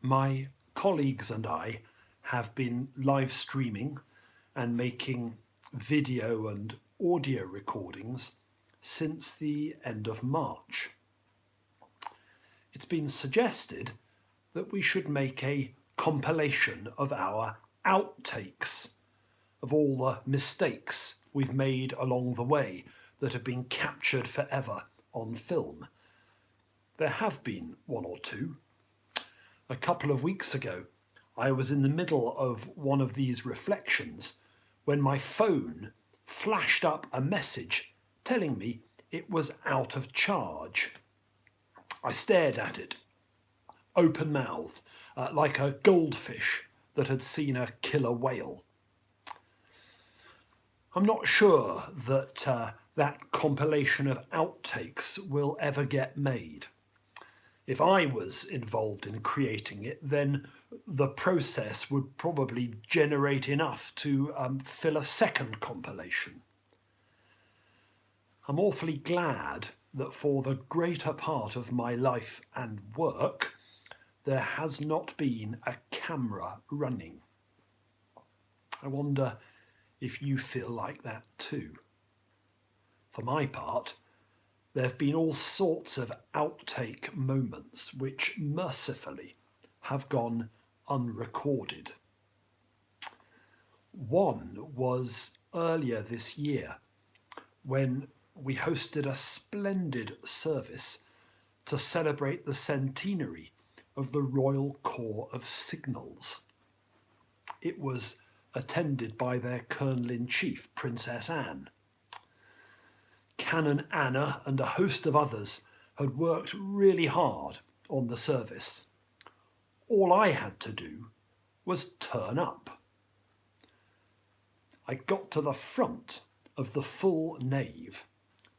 My colleagues and I have been live streaming and making video and audio recordings since the end of March. It's been suggested that we should make a compilation of our outtakes, of all the mistakes we've made along the way that have been captured forever on film. There have been one or two. A couple of weeks ago, I was in the middle of one of these reflections when my phone flashed up a message telling me it was out of charge. I stared at it, open-mouthed, like a goldfish that had seen a killer whale. I'm not sure that that compilation of outtakes will ever get made. If I was involved in creating it, then the process would probably generate enough to fill a second compilation. I'm awfully glad that for the greater part of my life and work, there has not been a camera running. I wonder if you feel like that too. For my part, there have been all sorts of outtake moments which mercifully have gone unrecorded. One was earlier this year when we hosted a splendid service to celebrate the centenary of the Royal Corps of Signals. It was attended by their Colonel-in-Chief, Princess Anne. Canon Anna and a host of others had worked really hard on the service. All I had to do was turn up. I got to the front of the full nave,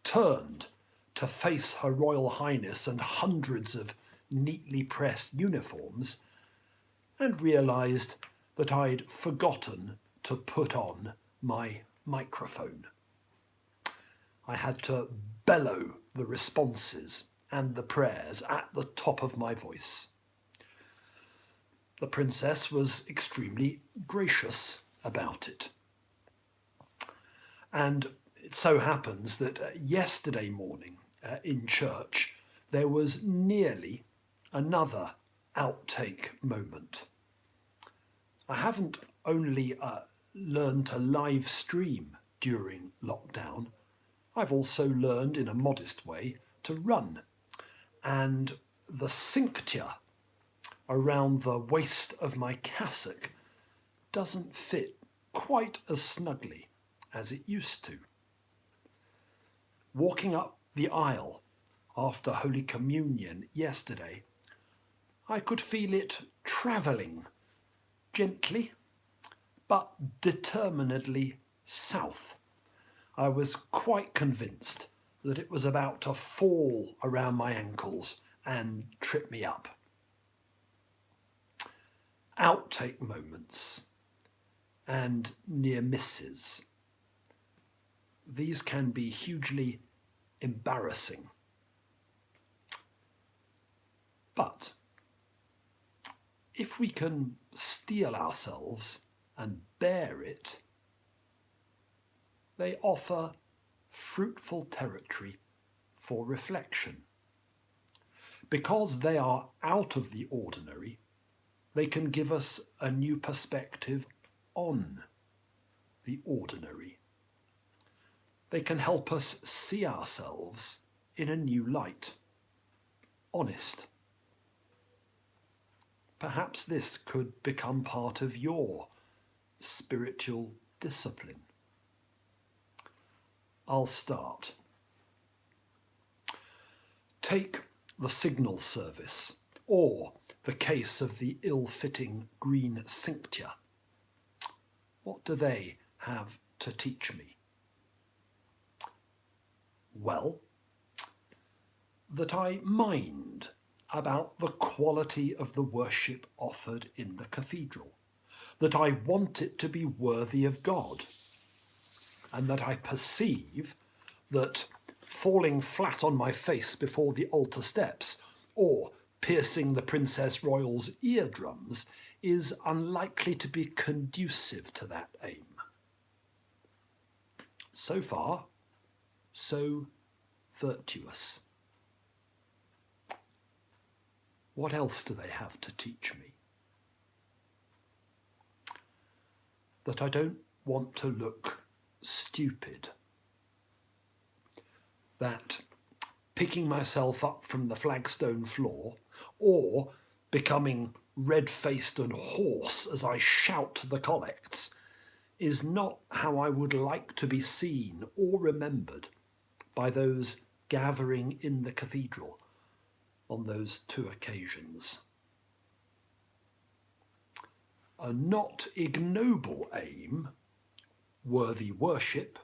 turned to face Her Royal Highness and hundreds of neatly pressed uniforms, and realised that I'd forgotten to put on my microphone. I had to bellow the responses and the prayers at the top of my voice. The princess was extremely gracious about it. And it so happens that yesterday morning in church, there was nearly another outtake moment. I haven't only learned to live stream during lockdown, I've also learned in a modest way to run. And the cincture around the waist of my cassock doesn't fit quite as snugly as it used to. Walking up the aisle after Holy Communion yesterday, I could feel it travelling gently but determinedly south. I was quite convinced that it was about to fall around my ankles and trip me up. Outtake moments and near misses. These can be hugely embarrassing. But if we can steel ourselves and bear it, they offer fruitful territory for reflection. Because they are out of the ordinary, they can give us a new perspective on the ordinary. They can help us see ourselves in a new light, honest. Perhaps this could become part of your spiritual discipline. I'll start. Take the signal service, or the case of the ill-fitting green cincture. What do they have to teach me? Well, that I mind about the quality of the worship offered in the cathedral, that I want it to be worthy of God, and that I perceive that falling flat on my face before the altar steps, or piercing the Princess Royal's eardrums is unlikely to be conducive to that aim. So far, so virtuous. What else do they have to teach me? That I don't want to look stupid. That picking myself up from the flagstone floor or becoming red-faced and hoarse as I shout the collects is not how I would like to be seen or remembered by those gathering in the cathedral on those 2 occasions. A not ignoble aim, worthy worship,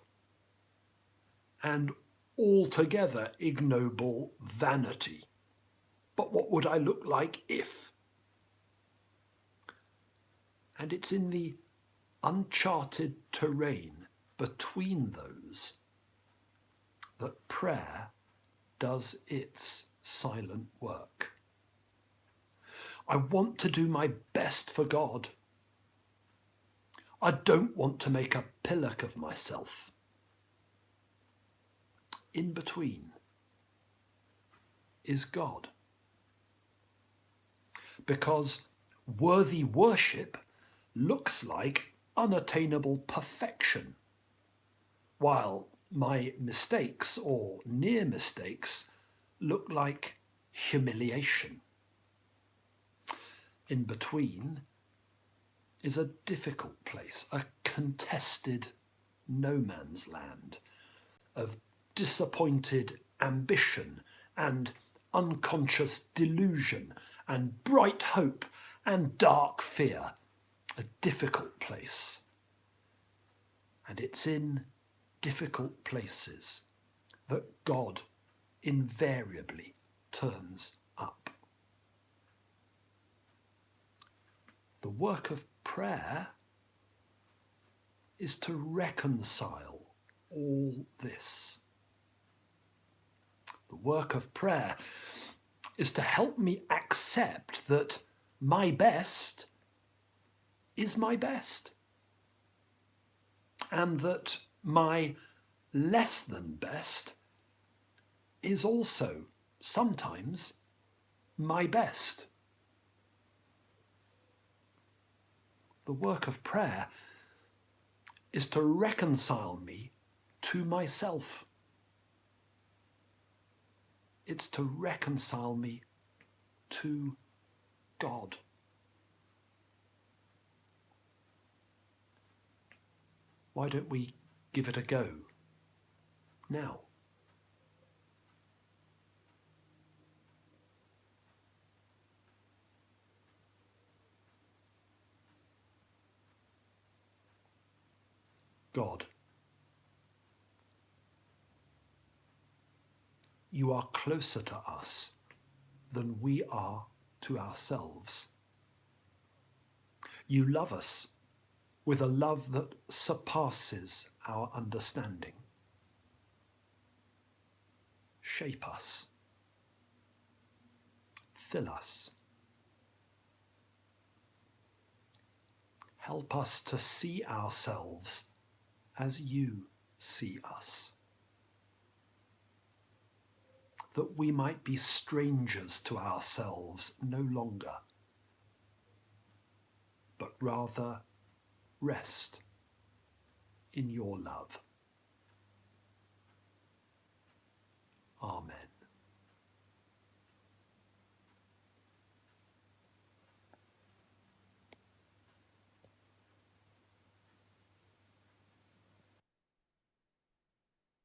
and altogether ignoble vanity. But what would I look like if? And it's in the uncharted terrain between those that prayer does its silent work. I want to do my best for God. I don't want to make a pillock of myself. In between is God. Because worthy worship looks like unattainable perfection, while my mistakes or near mistakes look like humiliation. In between is a difficult place, a contested no man's land of disappointed ambition and unconscious delusion and bright hope and dark fear, a difficult place. And it's in difficult places that God invariably turns up. The work of prayer is to reconcile all this. The work of prayer is to help me accept that my best is my best, and that my less than best is also sometimes my best. The work of prayer is to reconcile me to myself. It's to reconcile me to God. Why don't we give it a go now? God, you are closer to us than we are to ourselves. You love us with a love that surpasses our understanding. Shape us. Fill us. Help us to see ourselves as you see us, that we might be strangers to ourselves no longer, but rather rest in your love.